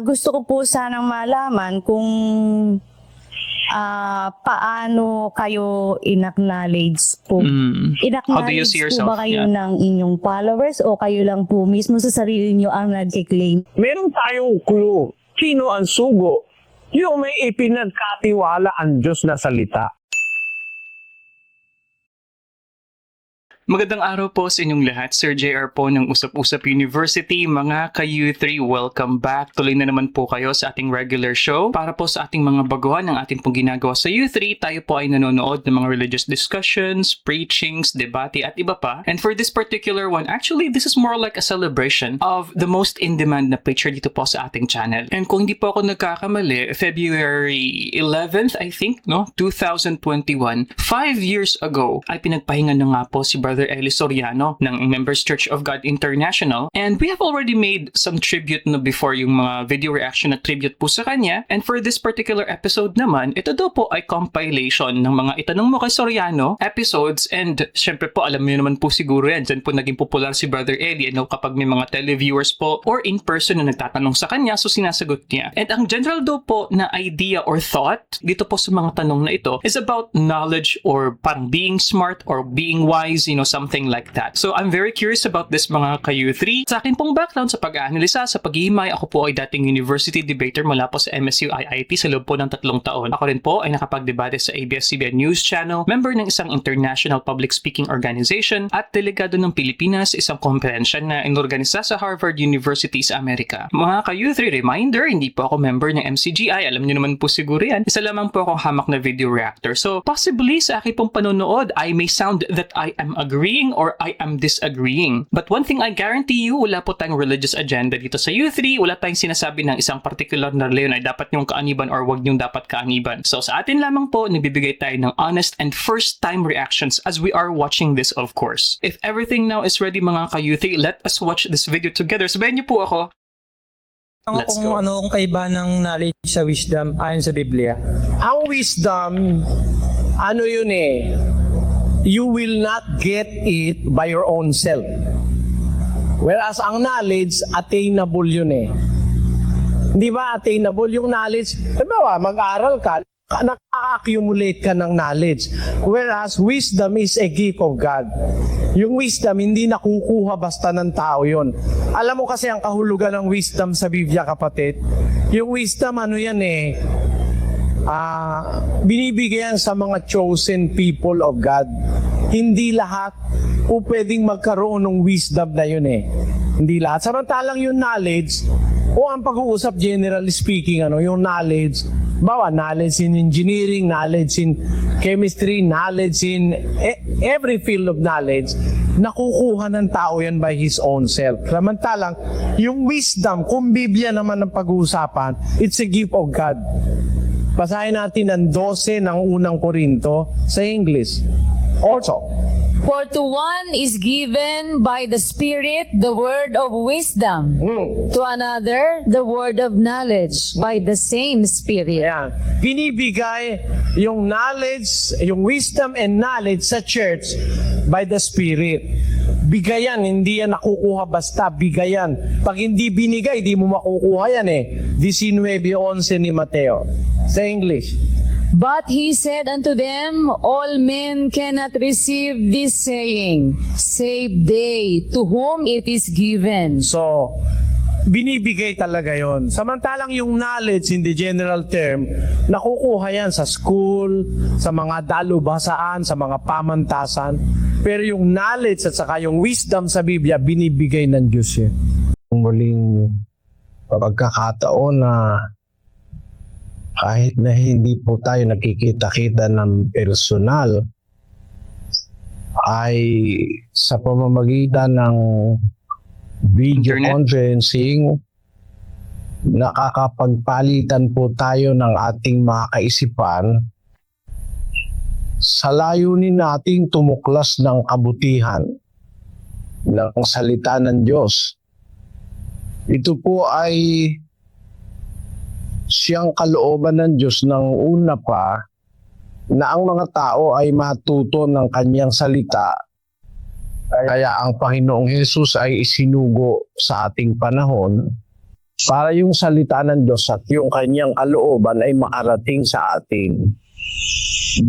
Gusto ko po sanang malaman kung paano kayo in-acknowledge po. How do you see In-acknowledge po yourself? ba kayo ng inyong followers o kayo lang po mismo sa sarili nyo ang nagkiklaim? Meron tayong clue. Sino ang sugo? Yung may ipinagkatiwala ang Diyos na salita. Magandang araw po sa inyong lahat. Sir JR po ng Usap-Usap University. Mga ka-U3, welcome back. Tuloy na naman po kayo sa ating regular show. Para po sa ating mga baguhan ng ating pong ginagawa sa U3, tayo po ay nanonood ng mga religious discussions, preachings, debate at iba pa. And for this particular one, actually, this is more like a celebration of the most in-demand na preacher dito po sa ating channel. And kung hindi po ako nagkakamali, February 11th, I think, 2021, 5 years ago, ay pinagpahinga na nga po si Brother Eli Soriano ng Members Church of God International, and we have already made some tribute before, yung mga video reaction na tribute po sa kanya. And for this particular episode naman, ito daw po ay compilation ng mga Itanong Mo Kay Soriano episodes, and syempre po alam niyo naman po siguro yan, dyan po naging popular si Brother Eli kapag may mga televiewers po or in person na nagtatanong sa kanya, so sinasagot niya. And ang general daw po na idea or thought dito po sa mga tanong na ito is about knowledge or parang being smart or being wise, something like that. So I'm very curious about this, mga ka-U3. Sa akin pong background sa pag-aanalisa, sa paghihimay, ako po ay dating university debater mula po sa MSU IIT sa loob po ng 3 taon. Ako rin po ay nakapag-debate sa ABS-CBN News Channel, member ng isang international public speaking organization, at delegado ng Pilipinas sa isang komperensya na inorganisa sa Harvard University sa Amerika. Mga ka-U3, reminder, hindi po ako member ng MCGI. Alam niyo naman po siguro yan. Isa lamang po akong hamak na video reactor. So possibly sa akin pong panonood, I may sound that I am agreeing or I am disagreeing. But one thing I guarantee you, wala po tayong religious agenda dito sa U3. Wala tayong sinasabi ng isang particular na reliyon ay dapat niyong kaaniban or wag niyong dapat kaaniban. So sa atin lamang po, nagbibigay tayo ng honest and first-time reactions as we are watching this, of course. If everything now is ready, mga ka-U3, let us watch this video together. Sabayan niyo po ako. Let's go. Kung kaiba ng knowledge sa wisdom ayon sa Biblia. Ang wisdom, yun you will not get it by your own self. Whereas ang knowledge, attainable yun Di ba attainable yung knowledge? Diba, mag-aral ka, naka-accumulate ka ng knowledge. Whereas wisdom is a gift of God. Yung wisdom, hindi nakukuha basta ng tao yun. Alam mo kasi ang kahulugan ng wisdom sa Biblia, kapatid. Yung wisdom, binibigyan sa mga chosen people of God. Hindi lahat o pwedeng magkaroon ng wisdom na yun Hindi lahat. Samantalang yung knowledge, o ang pag-uusap generally speaking, yung knowledge, knowledge in engineering, knowledge in chemistry, knowledge in every field of knowledge, nakukuha ng tao yan by his own self. Samantalang, yung wisdom, kung Biblia naman ang pag-uusapan, it's a gift of God. Basahin natin ang 12 ng unang Korinto sa English. Also, for to one is given by the Spirit the word of wisdom, to another the word of knowledge by the same Spirit. Ayan. Binibigay yung knowledge, yung wisdom and knowledge sa church by the Spirit. Bigayan, hindi yan nakukuha basta, bigayan. Pag hindi binigay, di mo makukuha yan 19:11 ni Mateo. Sa English. But he said unto them, all men cannot receive this saying, save they to whom it is given. So, binibigay talaga yon. Samantalang yung knowledge in the general term, nakukuha yan sa school, sa mga dalubhasaan, sa mga pamantasan. Pero yung knowledge at saka yung wisdom sa Biblia, binibigay ng Diyos yan. Muling pagkakataon na kahit na hindi po tayo nakikita-kita ng personal, ay sa pamamagitan ng video conferencing, nakakapagpalitan po tayo ng ating mga kaisipan sa layunin nating tumuklas ng kabutihan ng salita ng Diyos. Ito po ay siyang kalooban ng Diyos ng una pa na ang mga tao ay matuto ng kanyang salita. Kaya ang Panginoong Hesus ay isinugo sa ating panahon para yung salita ng Diyos at yung kanyang kalooban ay makarating sa atin.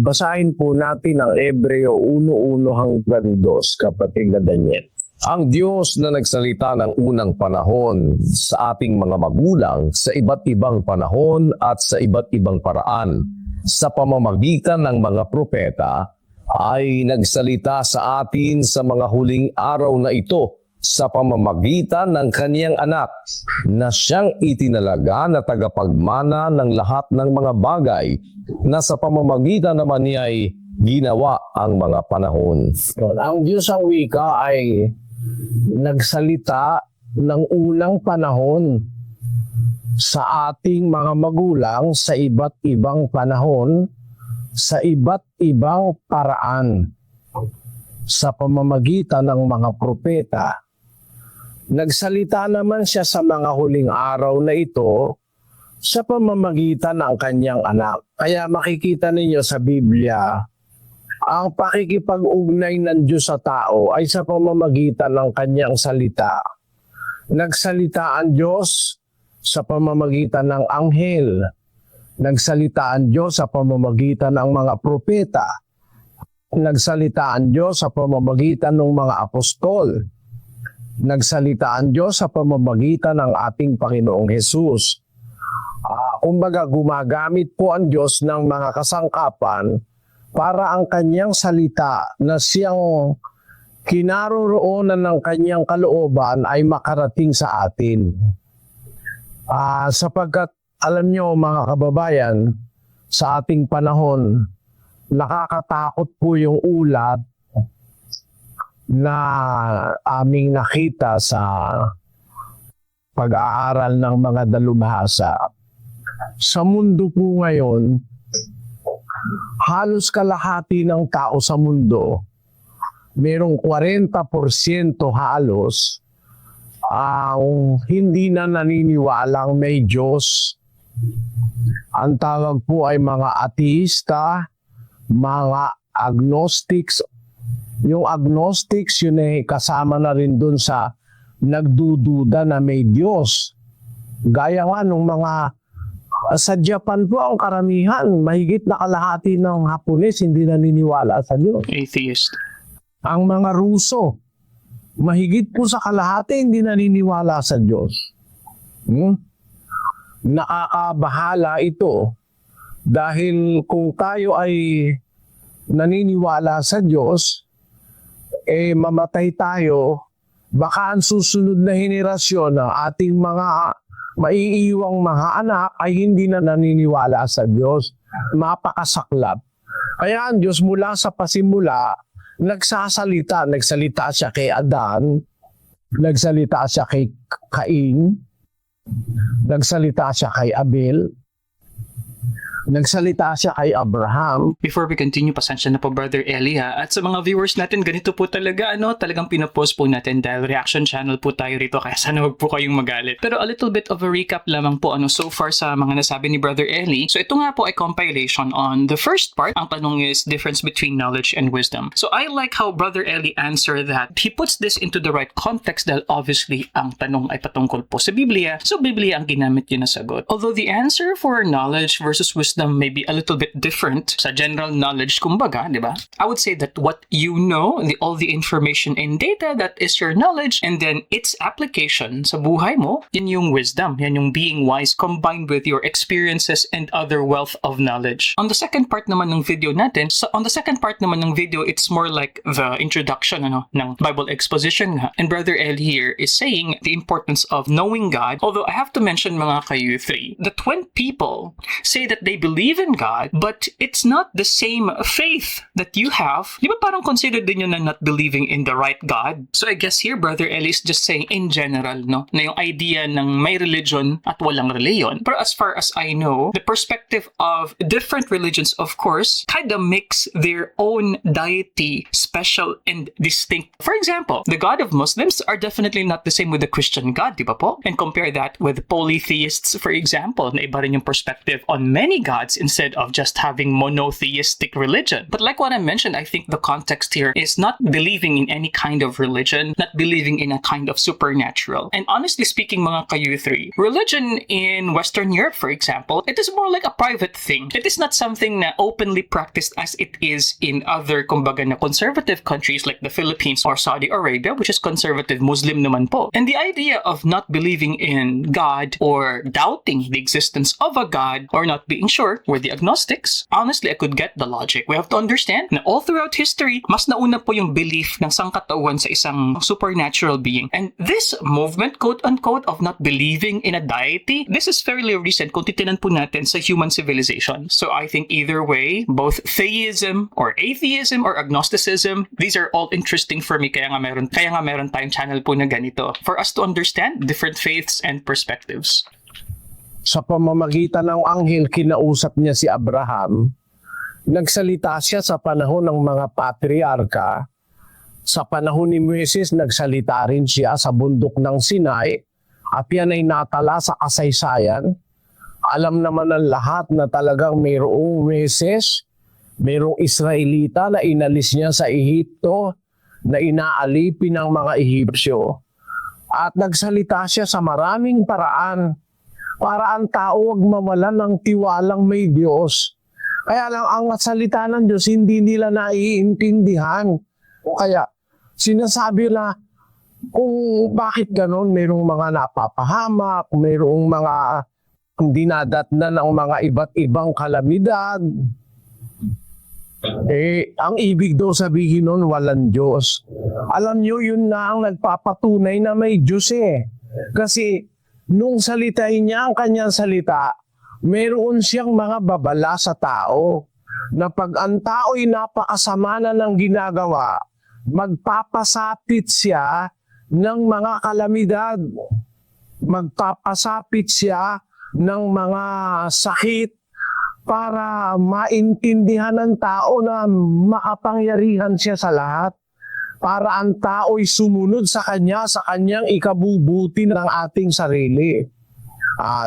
Basahin po natin ang Hebreo 1:1 hanggang 2, kapatid na Daniel. Ang Diyos na nagsalita ng unang panahon sa ating mga magulang sa iba't ibang panahon at sa iba't ibang paraan sa pamamagitan ng mga propeta ay nagsalita sa atin sa mga huling araw na ito sa pamamagitan ng kaniyang anak na siyang itinalaga na tagapagmana ng lahat ng mga bagay na sa pamamagitan naman niya ay ginawa ang mga panahon. Ang Diyos ang wika ay nagsalita ng unang panahon sa ating mga magulang sa iba't ibang panahon, sa iba't ibang paraan, sa pamamagitan ng mga propeta. Nagsalita naman siya sa mga huling araw na ito sa pamamagitan ng kanyang anak. Kaya makikita ninyo sa Biblia, ang pakikipag-ugnay ng Diyos sa tao ay sa pamamagitan ng kanyang salita. Nagsalita ang Diyos sa pamamagitan ng anghel. Nagsalita ang Diyos sa pamamagitan ng mga propeta. Nagsalita ang Diyos sa pamamagitan ng mga apostol. Nagsalita ang Diyos sa pamamagitan ng ating Panginoong Hesus. Kumbaga, gumagamit po ang Diyos ng mga kasangkapan para ang kanyang salita na siyang kinaroroonan ng kanyang kalooban ay makarating sa atin. Sapagkat alam nyo mga kababayan, sa ating panahon, nakakatakot po yung ulat na aming nakita sa pag-aaral ng mga dalubhasa. Sa mundo po ngayon, halos kalahati ng tao sa mundo, merong 40% halos ang hindi na naniniwalang may Diyos. Ang tawag po ay mga ateista, mga agnostics. Yung agnostics, yun ay kasama na rin dun sa nagdududa na may Diyos. Gaya nga nung mga sa Japan po ang karamihan, mahigit na kalahati ng Hapones hindi naniniwala sa Diyos. Atheist. Ang mga Ruso, mahigit po sa kalahati hindi naniniwala sa Diyos. Nakakabahala ito dahil kung tayo ay naniniwala sa Diyos, mamatay tayo, baka ang susunod na henerasyon ng ating mga maiiwang mga anak ay hindi na naniniwala sa Diyos. Mapakasaklap. Kaya ang Diyos mula sa pasimula, nagsalita siya kay Adan, nagsalita siya kay Cain, nagsalita siya kay Abel, nagsalita siya kay Abraham. Before we continue, pasensya na po Brother Eli ha. At sa mga viewers natin, ganito po talaga, talagang pinapost po natin dahil reaction channel po tayo rito, kaya sana huwag po kayong magalit. Pero a little bit of a recap lamang po so far sa mga nasabi ni Brother Eli. So ito nga po ay compilation on the first part. Ang tanong is difference between knowledge and wisdom. So I like how Brother Eli answered that. He puts this into the right context dahil obviously ang tanong ay patungkol po sa Biblia. So Biblia ang ginamit yun na sagot. Although the answer for knowledge versus wisdom may be a little bit different sa general knowledge, kumbaga, di ba? I would say that what you know, all the information and data, that is your knowledge, and then its application sa buhay mo, yan yung wisdom, yan yung being wise combined with your experiences and other wealth of knowledge. On the second part naman ng video natin, it's more like the introduction ng Bible exposition nga. And Brother Eli here is saying the importance of knowing God. Although I have to mention mga ka-U3 that when people say that they believe in God, but it's not the same faith that you have, di ba parang considered din yun na not believing in the right God? So I guess here, Brother Eli is just saying in general, na yung idea ng may religion at walang reliyon. Pero as far as I know, the perspective of different religions, of course, kind of makes their own deity special and distinct. For example, the God of Muslims are definitely not the same with the Christian God, di ba po? And compare that with polytheists, for example, na iba rin yung perspective on many gods gods instead of just having monotheistic religion. But like what I mentioned, I think the context here is not believing in any kind of religion, not believing in a kind of supernatural. And honestly speaking, mga ka-U3, religion in Western Europe, for example, it is more like a private thing. It is not something na openly practiced as it is in other, kumbaga, na conservative countries like the Philippines or Saudi Arabia, which is conservative Muslim naman po. And the idea of not believing in God or doubting the existence of a God or not being sure were the agnostics, honestly, I could get the logic. We have to understand na all throughout history, mas nauna po yung belief ng sangkatauhan sa isang supernatural being. And this movement, quote-unquote, of not believing in a deity, this is fairly recent kung titinan po natin sa human civilization. So I think either way, both theism or atheism or agnosticism, these are all interesting for me. Kaya nga meron tayong channel po na ganito for us to understand different faiths and perspectives. Sa pamamagitan ng anghel, kinausap niya si Abraham. Nagsalita siya sa panahon ng mga patriarka. Sa panahon ni Moises, nagsalita rin siya sa bundok ng Sinai. At yan ay natala sa kasaysayan. Alam naman ng lahat na talagang mayroong Moises, mayroong Israelita na inalis niya sa Ehipto, na inaalipin ng mga Ehipsyo. At nagsalita siya sa maraming paraan para ang tao wag mawalan ng tiwalang may Diyos. Kaya lang ang salita ng Diyos hindi nila naiintindihan. O kaya sinasabi na kung bakit ganon, mayroong mga napapahamak, mayroong mga dinadatnan ng mga iba't ibang kalamidad. Ang ibig daw sabihin nun, walang Diyos. Alam nyo, yun na ang nagpapatunay na may Diyos eh. Kasi nung salitain niya ang kanyang salita, meron siyang mga babala sa tao na pag ang tao'y napakasama na ng ginagawa, magpapasapit siya ng mga kalamidad. Magpapasapit siya ng mga sakit para maintindihan ng tao na makapangyarihan siya sa lahat. Para ang tao'y sumunod sa kanyang ikabubuti ng ating sarili.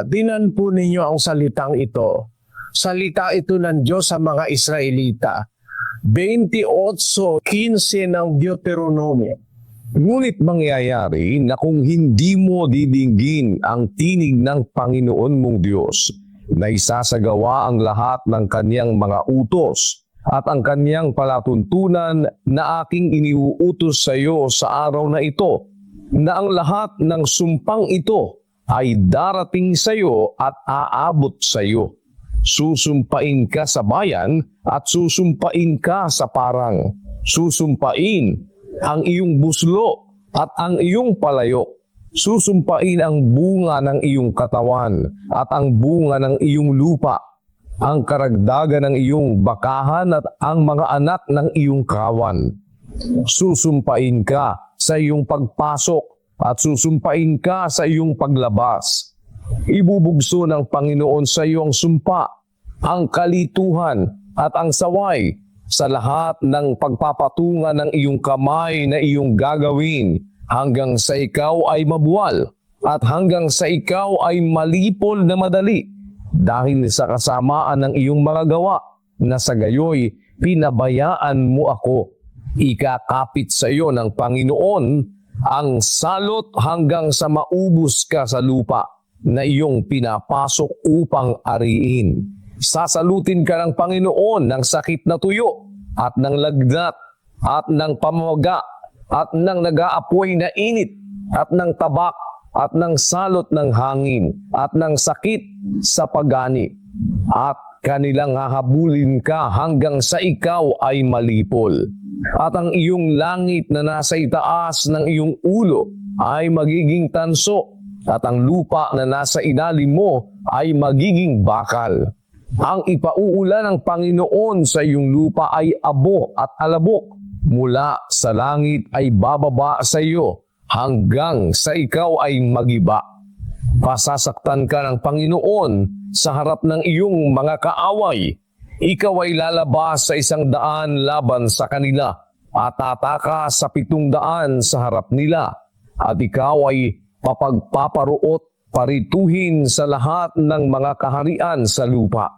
Dinan po ninyo ang salitang ito. Salita ito ng Diyos sa mga Israelita. 28:15 ng Deuteronomio. Ngunit mangyayari na kung hindi mo didinggin ang tinig ng Panginoon mong Diyos, na isasagawa ang lahat ng kanyang mga utos at ang kanyang palatuntunan na aking iniuutos sa iyo sa araw na ito, na ang lahat ng sumpang ito ay darating sa iyo at aabot sa iyo. Susumpain ka sa bayan at susumpain ka sa parang. Susumpain ang iyong buslo at ang iyong palayok. Susumpain ang bunga ng iyong katawan at ang bunga ng iyong lupa, ang karagdagan ng iyong bakahan at ang mga anak ng iyong kawan. Susumpain ka sa iyong pagpasok at susumpain ka sa iyong paglabas. Ibubugso ng Panginoon sa iyong sumpa, ang kalituhan at ang saway sa lahat ng pagpapatungan ng iyong kamay na iyong gagawin, hanggang sa ikaw ay mabuwal at hanggang sa ikaw ay malipol na madali dahil sa kasamaan ng iyong mga gawa, na sa gayoy pinabayaan mo ako. Ikakapit sa iyo ng Panginoon ang salot hanggang sa maubos ka sa lupa na iyong pinapasok upang ariin. Sasalutin ka ng Panginoon ng sakit na tuyo at ng lagnat at ng pamamaga at ng nag-aapoy na init, at ng tabak, at ng salot ng hangin, at ng sakit sa pagani. At kanilang hahabulin ka hanggang sa ikaw ay malipol. At ang iyong langit na nasa itaas ng iyong ulo ay magiging tanso, at ang lupa na nasa ilalim mo ay magiging bakal. Ang ipauulan ng Panginoon sa iyong lupa ay abo at alabok. Mula sa langit ay bababa sa iyo hanggang sa ikaw ay magiba. Pasasaktan ka ng Panginoon sa harap ng iyong mga kaaway. Ikaw ay lalabas sa 100 laban sa kanila at tatakas sa 700 sa harap nila. At ikaw ay papagpaparuot parituhin sa lahat ng mga kaharian sa lupa.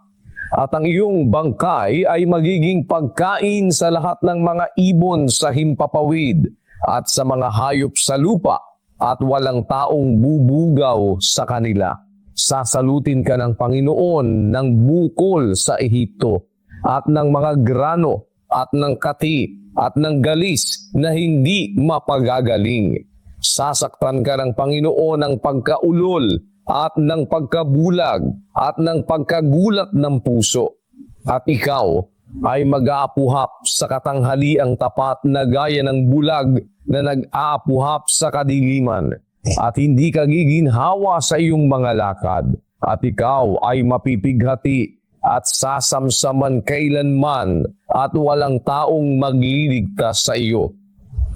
At ang iyong bangkay ay magiging pagkain sa lahat ng mga ibon sa himpapawid at sa mga hayop sa lupa, at walang taong bubugaw sa kanila. Sasalutin ka ng Panginoon ng bukol sa Ehipto, at ng mga grano, at ng kati, at ng galis na hindi mapagagaling. Sasaktan ka ng Panginoon ng pagkaulol, at ng pagkabulag, at ng pagkagulat ng puso. At ikaw ay mag-aapuhap sa katanghaliang tapat na gaya ng bulag na nag-aapuhap sa kadiliman. At hindi ka giginhawa sa iyong mga lakad. At ikaw ay mapipighati at sasamsaman kailanman, at walang taong magliligtas sa iyo.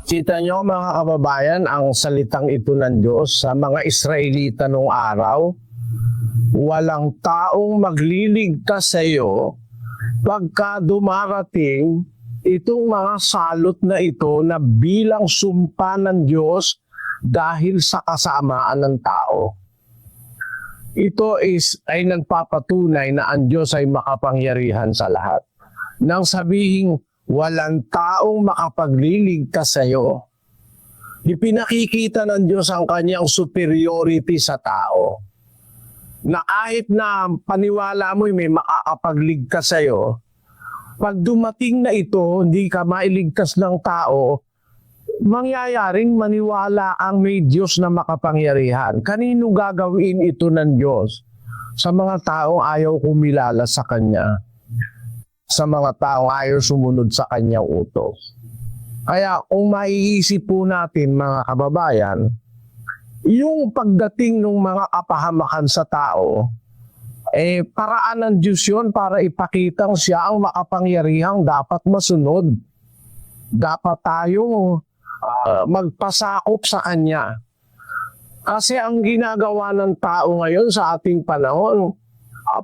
Kita nyo mga kababayan ang salitang ito ng Diyos sa mga Israelita noong araw. Walang taong magliligtas sa iyo pagka dumarating itong mga salot na ito na bilang sumpa ng Diyos dahil sa kasamaan ng tao. Ito ay nagpapatunay na ang Diyos ay makapangyarihan sa lahat. Nang sabihing walang taong makapagliligtas sa iyo, ipinakikita ng Diyos ang kanyang superiority sa tao. Na kahit na paniwala mo may makakapagligtas sa iyo, pag dumating na ito, hindi ka mailigtas ng tao, mangyayaring maniwala ang may Diyos na makapangyarihan. Kanino gagawin ito ng Diyos? Sa mga taong ayaw kumilala sa Kanya. Sa mga taong ayaw sumunod sa Kanyang utos. Kaya kung maiisip po natin mga kababayan, yung pagdating ng mga kapahamakan sa tao, paraan ng Diyos yun para ipakitang siya ang makapangyarihang dapat masunod. Dapat tayo magpasakop sa Kanya. Kasi ang ginagawa ng tao ngayon sa ating panahon,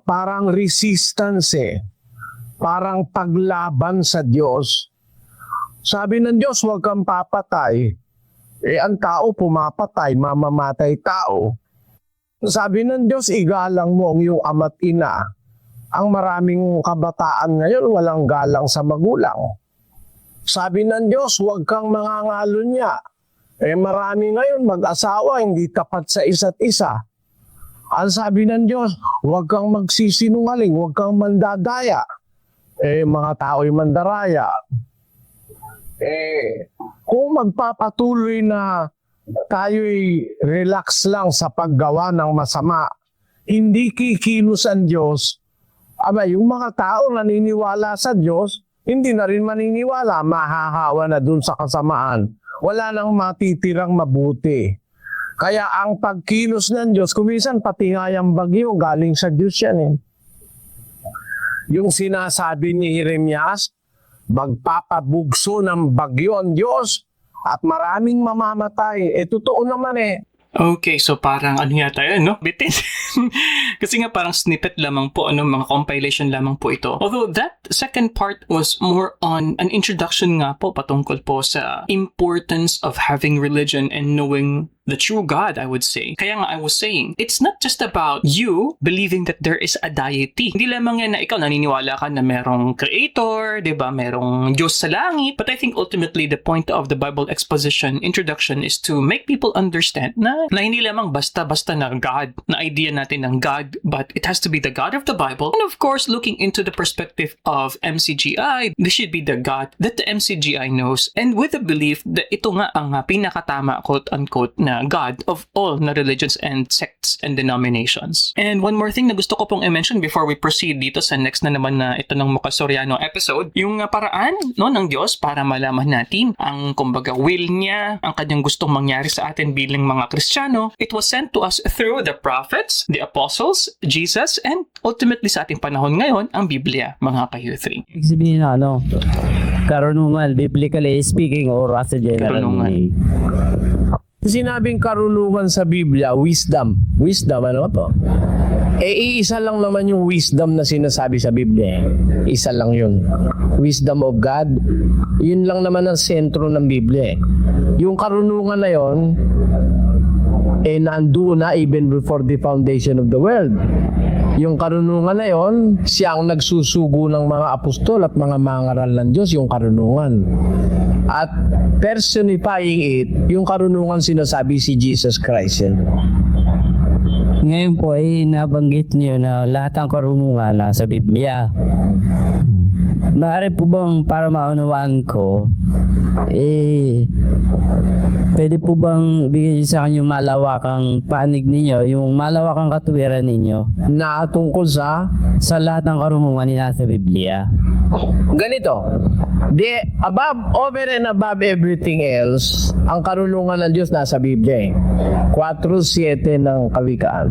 parang resistance parang paglaban sa Diyos. Sabi ng Diyos, huwag kang papatay. Ang tao pumapatay, mamamatay tao. Sabi ng Diyos, igalang mo ang iyong ama't ina. Ang maraming kabataan ngayon, walang galang sa magulang. Sabi ng Diyos, huwag kang mangangalo niya. Marami ngayon mag-asawa, hindi tapat sa isa't isa. Ang sabi ng Diyos, huwag kang magsisinungaling, huwag kang mandadaya. Mga tao'y mandaraya. Kung magpapatuloy na tayo'y relax lang sa paggawa ng masama, hindi kikilos ang Diyos, yung mga tao naniniwala sa Diyos, hindi na rin maniniwala, mahahawa na dun sa kasamaan. Wala nang matitirang mabuti. Kaya ang pagkilos ng Diyos, kuminsan pati nga yung bagyo, galing sa Diyos yan Yung sinasabi ni Jeremias, magpapabugso ng bagyo ang Diyos at maraming mamamatay. Totoo naman Okay, so parang ano yata yun, no? Bitin. Kasi nga parang snippet lamang po, mga compilation lamang po ito. Although that second part was more on an introduction nga po patungkol po sa importance of having religion and knowing the true God, I would say. Kaya nga I was saying, it's not just about you believing that there is a deity. Hindi lamang yan na ikaw naniniwala ka na merong creator, diba? Merong Diyos sa langit. But I think ultimately the point of the Bible exposition introduction is to make people understand na hindi lamang basta-basta na God, na idea natin ng God, but it has to be the God of the Bible. And of course, looking into the perspective of MCGI, this should be the God that the MCGI knows. And with the belief that ito nga ang pinakatama, quote-unquote, na God of all na religions and sects and denominations. And one more thing na gusto ko pong i-mention before we proceed dito sa next na naman na ito ng Mukasoriano episode, yung paraan ng Diyos para malaman natin ang kumbaga will niya, ang kanyang gustong mangyari sa atin bilang mga Kristiyano. It was sent to us through the prophets, the apostles, Jesus, and ultimately sa ating panahon ngayon, ang Biblia, mga ka-U3. Ibig sabihin na karunungan, biblically speaking, or as a general meaning. Sinabing karunungan sa Biblia, wisdom. Wisdom, ano po? Iisa lang naman yung wisdom na sinasabi sa Biblia. Isa lang yun. Wisdom of God. Yun lang naman ang sentro ng Biblia. Yung karunungan na yun, nandoon na even before the foundation of the world. Yung karunungan na yon, siya ang nagsusugo ng mga apostol at mga mangaral ng Diyos, yung karunungan. At personifying it, yung karunungan sinasabi si Jesus Christ. Ngayon po ay nabanggit niyo na lahat ng karunungan nasa Biblia. Maaari po bang para maunawaan ko, pwede po bang bigyan niyo sa akin yung malawakang panig ninyo, yung malawakang katuwiran ninyo Na tungkol sa lahat ng karunungan na nasa Biblia? ganito, over and above everything else, ang karunungan ng Diyos nasa Biblia 4:7 ng Kawikaan.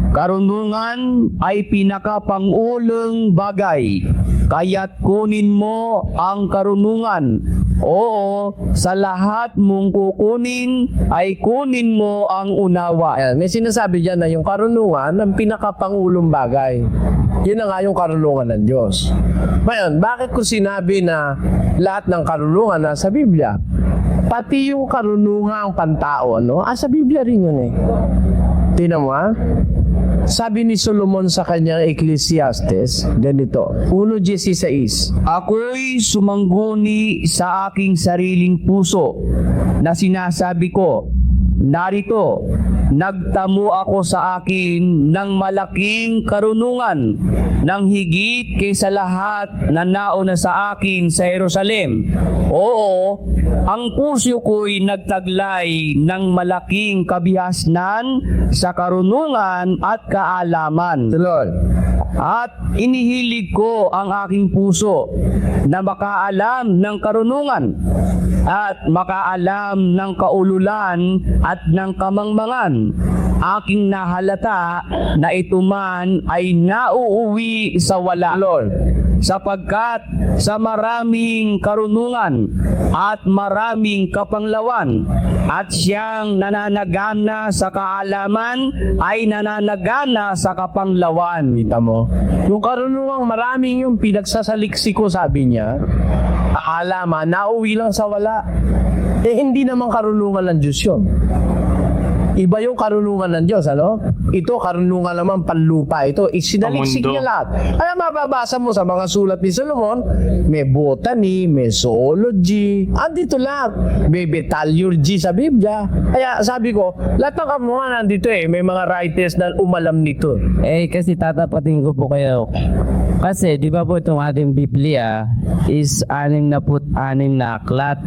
Karunungan ay pinakapangulong bagay, kaya't kunin mo ang karunungan. Oo, sa lahat mong kukunin ay kunin mo ang unawa. May sinasabi dyan na yung karunungan ang pinakapangulong bagay. Yun na nga yung karunungan ng Diyos. Ngayon, bakit ko sinabi na lahat ng karunungan nasa Biblia? Pati yung karunungan pantao, sa Biblia rin yun Tingnan mo Sabi ni Solomon sa kanyang Ecclesiastes, ganito, 1:16, ako'y sumangguni sa aking sariling puso na sinasabi ko, narito, nagtamo ako sa akin ng malaking karunungan ng higit kaysa lahat na nauna sa akin sa Jerusalem. Oo, ang puso ko'y nagtaglay ng malaking kabihasnan sa karunungan at kaalaman. Lord. At inihilig ko ang aking puso na makaalam ng karunungan at makaalam ng kaululan at ng kamangmangan. Aking nahalata na ito man ay nauuwi sa wala. Lord, sapagkat sa maraming karunungan at maraming kapanglawan at siyang nananagana sa kaalaman ay nananagana sa kapanglawan. Kita mo? Yung karunungang maraming yung pinagsasaliksiko, sabi niya, kaalaman, nauwi lang sa wala. Hindi naman karunungan ng Diyos yun. Iba yung karunungan ng Diyos, Ito, karunungan naman panlupa. Ito, isinaliksik niya lahat. Kaya mababasa mo sa mga sulat ni Solomon, may botany, may zoology, andito lahat. May metallurgy sa Biblia. Kaya sabi ko, lahat ng karunungan nandito May mga writers na umalam nito. Kasi tatapatin ko po kayo. Kasi, di ba po itong ating Biblia is 66 na aklat.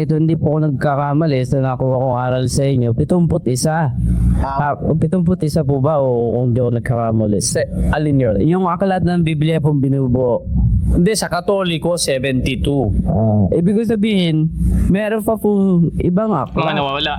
Hindi po ako nagkakamali sa nakuha kong aral sa inyo. 71. 71 po ba o kung di ako nagkakamali? Alin yun? Yung aklat ng Biblia pong binubuo. Hindi, sa Katoliko, 72. Ibig sabihin, meron pa po ibang aklat. Mga nawawala.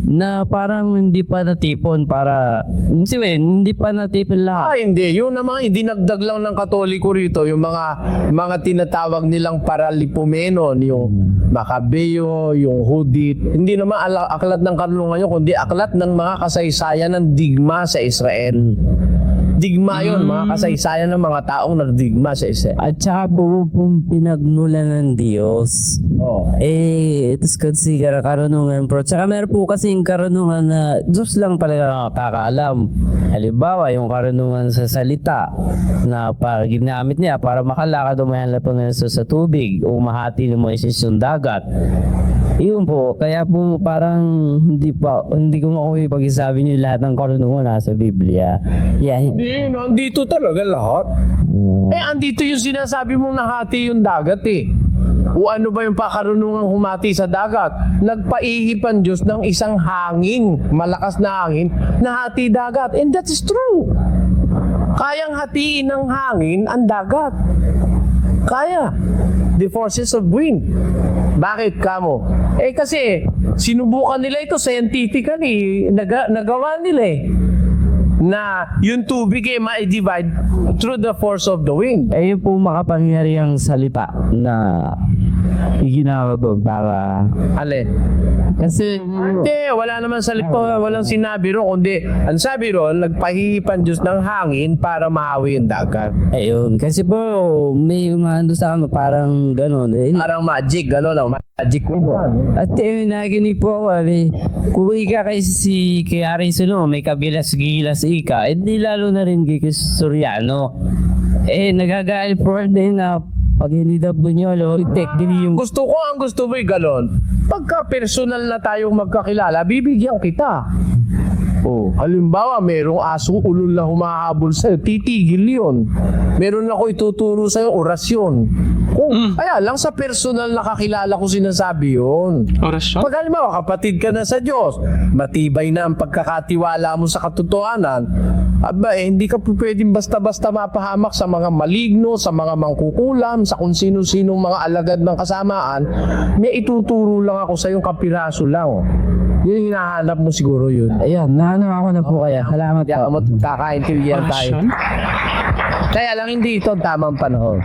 Na parang hindi pa natipon para hindi pa natipon lahat. Hindi. Yun naman, dinagdag lang ng Katoliko rito, yung mga tinatawag nilang Paralipomenon, yung Macabeo, yung Judith. Hindi naman aklat ng karunungan yun, kundi aklat ng mga kasaysayan ng digma sa Israel. Digma yun, mga kasaysayan ng mga taong nagdigma sa Israel. At saka po pinagmulan ng Diyos. Ito consider karunungan po. Tsaka meron po kasing karunungan na Diyos lang talaga nakakaalam. Halimbawa, yung karunungan sa salita na para ginamit niya para makalakad o mahanap po sa tubig o mahati ng Moises yung dagat. Yun po, kaya po parang hindi ko makuha pag-isabi niyo lahat ng karunungan nasa Biblia. Hindi, andito talaga lahat. Andito yung sinasabi mong nahati yung dagat O ano ba yung pakarunungang humati sa dagat? Nagpaihip ang Diyos ng isang hangin, malakas na hangin, nahati dagat. And that is true. Kayang hatiin ng hangin ang dagat. Kaya. The forces of wind. Bakit kamo? Kasi sinubukan nila ito scientifically. Nagawa nila na yung tubig ma-divide through the force of the wind. Yun po makapangyarihang salita na ginawa ko para... Ale? Kasi, Hindi, wala naman sa walang sinabi ro, kundi ang sabi ro, nagpahihipan Diyos ng hangin para maawi yung dagat. ayun. Kasi po, may umano sa akin, parang gano'n. Parang magic, gano'n, magic ko. At nakikinig po ako, kung ika kasi kay Arin Suno, may kabilas-gilas ika, hindi lalo na rin kay Soriano. Nagagalit po din na pag hinidab nyo, technically yung... Gusto ko ang gusto mo'y gano'n. Pagka personal na tayong magkakilala, bibigyan kita. Oh, halimbawa, merong asong ulol na humahabol sa'yo, titigil yun. Meron ako ituturo sa'yo, orasyon. Kaya lang sa personal na kakilala ko sinasabi yun. Orasyon? Pag halimbawa, kapatid ka na sa Diyos, matibay na ang pagkakatiwala mo sa katotohanan, hindi ka po pwedeng basta-basta mapahamak sa mga maligno, sa mga mangkukulam, sa kung sino-sinong mga alagad ng kasamaan. May ituturo lang ako sa yung kapiraso lang. Yun yung hinahanap mo siguro yun. Ayun, nahanap ako na po kaya. Salamat po. Kakaintindihan tayo. Orasyon? Kaya lang hindi ito ang tamang panahon.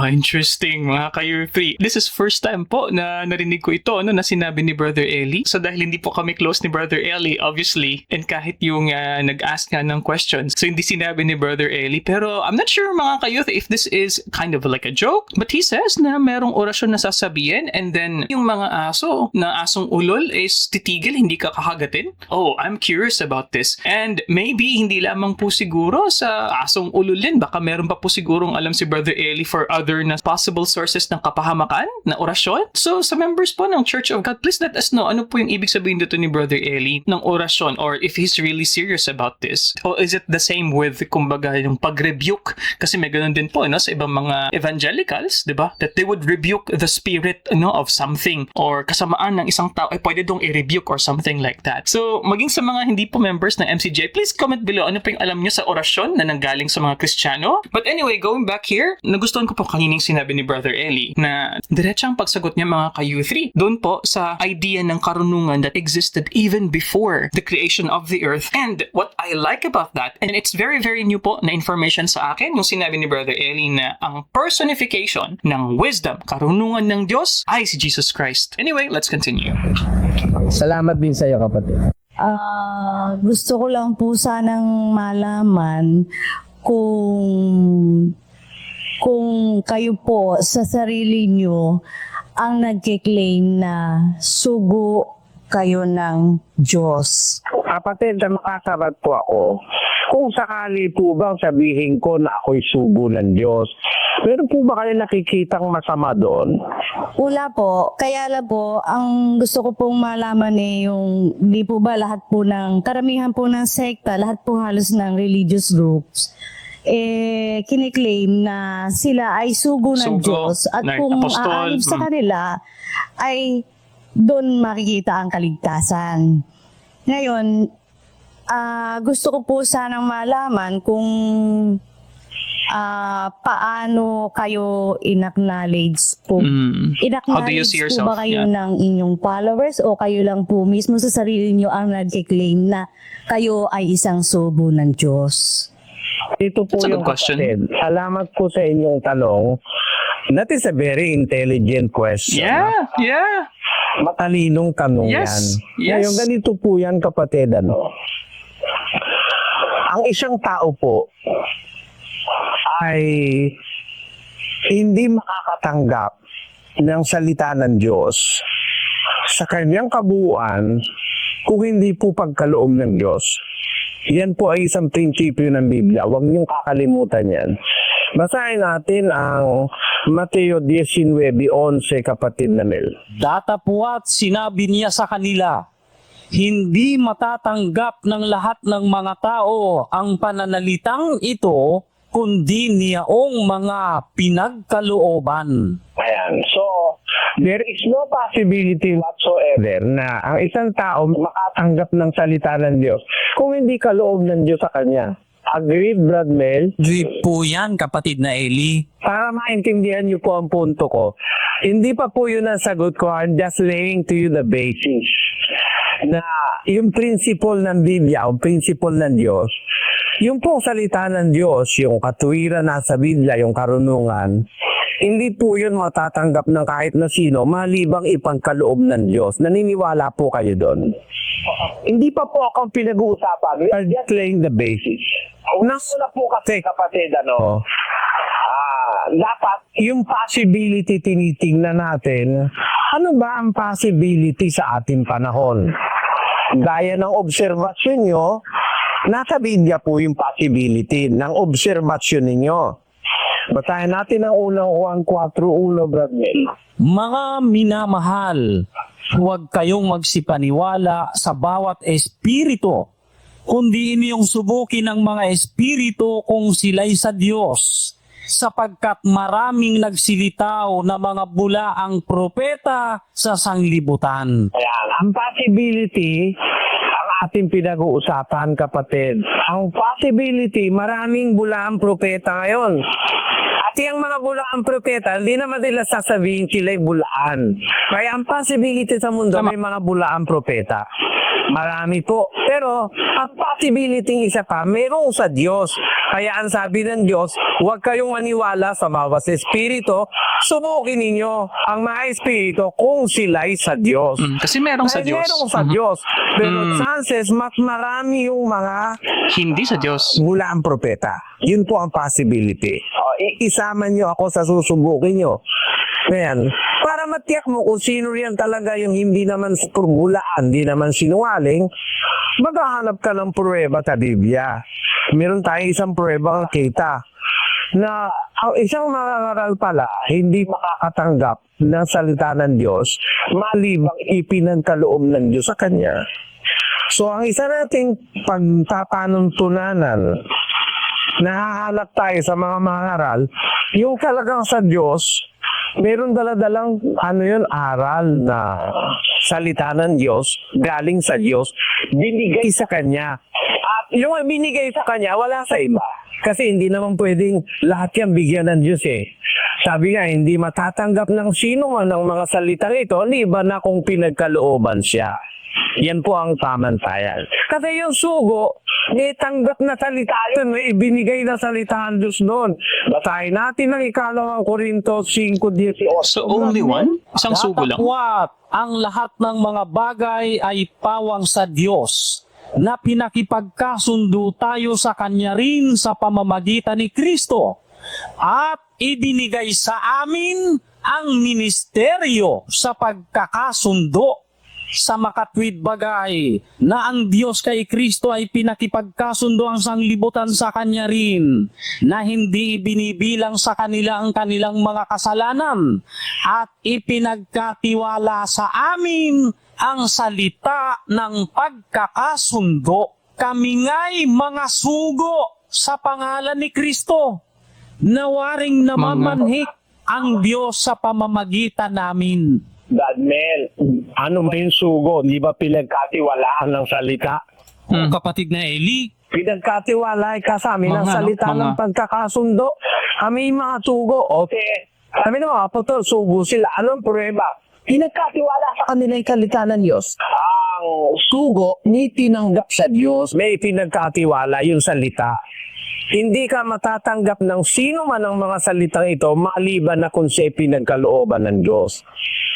Interesting mga ka-U3. This is first time po na narinig ko ito na sinabi ni Brother Eli. So dahil hindi po kami close ni Brother Eli, obviously, and kahit yung nag-ask nga ng questions, so hindi sinabi ni Brother Eli. Pero I'm not sure mga ka-youth if this is kind of like a joke. But he says na merong orasyon na sasabihin and then yung mga aso na asong ulol is titigil, hindi ka kakagatin. I'm curious about this. And maybe hindi lamang po siguro sa asong ulol yan. Baka meron pa po sigurong alam si Brother Eli for other na possible sources ng kapahamakan na orasyon. So sa members po ng Church of God, please let us know ano po yung ibig sabihin dito ni Brother Eli ng orasyon, or if he's really serious about this. Or is it the same with kumbaga yung pag-rebuke? Kasi may ganun din po sa ibang mga evangelicals, di ba? That they would rebuke the spirit of something or kasamaan ng isang tao ay pwede dong i-rebuke or something like that. So maging sa mga hindi po members ng MCJ, please comment below ano po yung alam nyo sa orasyon na nanggaling sa mga Kristiyano. But anyway, going back here, nagustuhan ko po kaninang sinabi ni Brother Eli na diretsang pagsagot niya mga ka-U3 doon po sa idea ng karunungan that existed even before the creation of the earth. And what I like about that, and it's very very new po na information sa akin, yung sinabi ni Brother Eli na ang personification ng wisdom, karunungan ng Diyos ay si Jesus Christ. Anyway, let's continue. Salamat din sa iyo, kapatid. Gusto ko lang po sanang malaman kung kayo po sa sarili nyo ang nagkiklaim na sugo kayo ng Diyos. Kapatid, na makakarat po ako. Kung sakali po bang sabihin ko na ako'y sugo ng Diyos, meron po ba kayo nakikitang masama doon? Wala po. Kaya lang po, ang gusto ko pong malaman yung di po ba lahat po ng, karamihan po ng sekta, lahat po halos ng religious groups, kiniklaim na sila ay sugo ng Diyos at kung apostol, aalib sa kanila ay doon makikita ang kaligtasan. Ngayon, gusto ko po sanang malaman kung paano kayo in-acknowledge po. How do you see In-acknowledge yourself? po ba kayo ng inyong followers o kayo lang po mismo sa sarili nyo ang nagkiklaim na kayo ay isang sugo ng Diyos? Ito po That's a yung good question. kapatid. Salamat po sa inyong tanong. That is a very intelligent question. Yeah. Matalinong tanong Yes, yan. yes. Ngayon, ganito po yan, kapatid. Ang isang tao po ay hindi makakatanggap ng salita ng Diyos sa kanyang kabuuan kung hindi po pagkaloob ng Diyos. Yan po ay isang prinsipyo ng Biblia. Huwag niyong kakalimutan yan. Basahin natin ang Mateo 19:11, kapatid na Mel. Datapwat sinabi niya sa kanila, hindi matatanggap ng lahat ng mga tao ang pananalitang ito, kundi niyaong mga pinagkalooban. Ayan. So, there is no possibility whatsoever na ang isang tao makatanggap ng salita ng Diyos kung hindi kaloob ng Diyos sa kanya. Agreed, Brad Mel? Di po yan, kapatid na Eli. Para maintindihan niyo po ang punto ko, hindi pa po yun ang sagot ko. I'm just laying to you the basis. Na yung principle ng Biblia, yung principle ng Diyos, yung pong salita ng Diyos, yung katuwiran na sa Biblia, yung karunungan, Hindi po yun matatanggap ng kahit na sino malibang ipangkaloob ng Diyos. Naniniwala po kayo doon? Hindi pa po akong pinag-uusapan. We are just laying the basis. Una po kasi kapatid, dapat yung possibility tinitingnan natin, ano ba ang possibility sa ating panahon? Gaya ng observasyon nyo, nasa Biblia po yung possibility ng observasyon ninyo. Batayan natin ang unang Juan 4:1, Brad Mel. Mga minamahal, huwag kayong magsipaniwala sa bawat espiritu, kundi inyong subukin ang mga espiritu kung sila'y sa Diyos, sapagkat maraming nagsilitaw na mga bulaang propeta sa sanglibutan. Ayan, ang possibility, ang ating pinag-uusapan, kapatid. Ang possibility, maraming bulaang propeta ngayon. At yung mga bulaang propeta, hindi naman nila sasabihin sila'y bulaan. Kaya ang possibility sa mundo, may mga bulaang propeta. Marami po. Pero, ang possibility isa pa, mayroong sa Diyos. Kaya ang sabi ng Diyos, huwag kayong maniwala sa bawat espiritu, subukin ninyo ang mga espiritu kung sila'y sa Diyos. Kasi merong sa Dahil Diyos. merong sa Diyos. Pero chances, mas marami yung mga Hindi sa Diyos. mula ang propeta. Yun po ang possibility. Isama nyo ako sa susubukin nyo. Ngayon, para matiyak mo kung sino riyan talaga yung hindi naman permulaan, hindi naman sinungaling, maghahanap ka ng pruweba sa Biblia. Meron tayong isang pruweba kita na ang isang mangangaral pala hindi makakatanggap ng salita ng Diyos malibang ipinagkaloob ng Diyos sa Kanya. So, ang isa nating pagtatanuntunanan, nahahanap tayo sa mga mangaral, yung talagang sa Diyos, meron daladalang aral na salita ng Diyos, galing sa Diyos, binigay sa Kanya. At yung binigay sa Kanya, wala sa iba. Kasi hindi naman pwedeng lahat yan bigyan ng Diyos eh. Sabi nga, hindi matatanggap ng sino man ng mga salita ito, liban na kung pinagkalooban siya. Yan po ang pamantayan. Kasi yung sugo, tanggap na salita yun, may ibinigay na salita ng Diyos noon. Basahin natin ang 2 Korinto 5:18. So only one? Isang sugo lang? Datapwat ang lahat ng mga bagay ay pawang sa Diyos, na pinakipagkasundo tayo sa Kanya rin sa pamamagitan ni Kristo, at ibinigay sa amin ang ministeryo sa pagkakasundo sa makatwid bagay, na ang Diyos kay Kristo ay pinakipagkasundo ang sanglibutan sa Kanya rin, na hindi ibinibilang sa kanila ang kanilang mga kasalanan, at ipinagkatiwala sa amin ang salita ng pagkakasundo. Kami nga'y mga sugo sa pangalan ni Kristo, nawaring namamanhik ang Diyos sa pamamagitan namin. Dadmel, ano ba yung sugo? Di ba pinagkatiwalaan ng salita? Kapatid na Eli, Pinagkatiwalay ka sa amin ng salita ng pagkakasundo. Kami mga sugo. Okay. Kami naman, apostol, sugo sila. Anong pruweba? Pinagkatiwala sa kanila yung salita ng Diyos. Ang sugo, ni tinanggap sa Diyos, may pinagkatiwala yung salita. Hindi ka matatanggap ng sino man ang mga salitang ito maliban na kung siya pinagkalooban ng Diyos.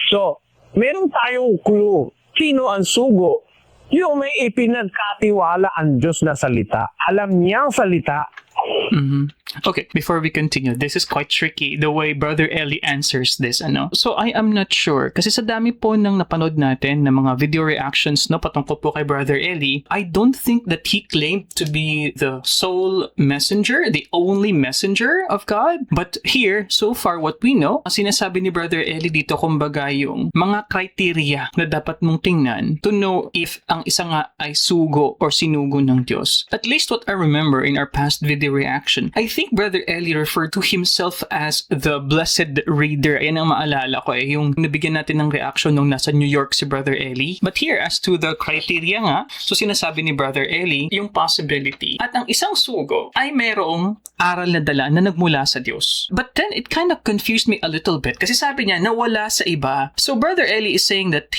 So, meron tayong clue. Sino ang sugo? Yung may ipinagkatiwala ang Diyos na salita. Alam niya ang salita. Okay, before we continue, this is quite tricky the way Brother Eli answers this, So I am not sure kasi sa dami po ng napanood natin ng mga video reactions patungkol po kay Brother Eli, I don't think that he claimed to be the sole messenger, the only messenger of God. But here, so far what we know, ang sinasabi ni Brother Eli dito kumbaga yung mga criteria na dapat mong tingnan to know if ang isa nga ay sugo or sinugo ng Diyos. At least what I remember in our past video reaction, I think Brother Eli referred to himself as the blessed reader. Ayan ang maalala ko yung nabigyan natin ng reaction nung nasa New York si Brother Eli. But here, as to the criteria nga, so sinasabi ni Brother Eli, yung possibility. At ang isang sugo ay merong aral na dala na nagmula sa Diyos. But then, it kind of confused me a little bit kasi sabi niya, nawala sa iba. So Brother Eli is saying that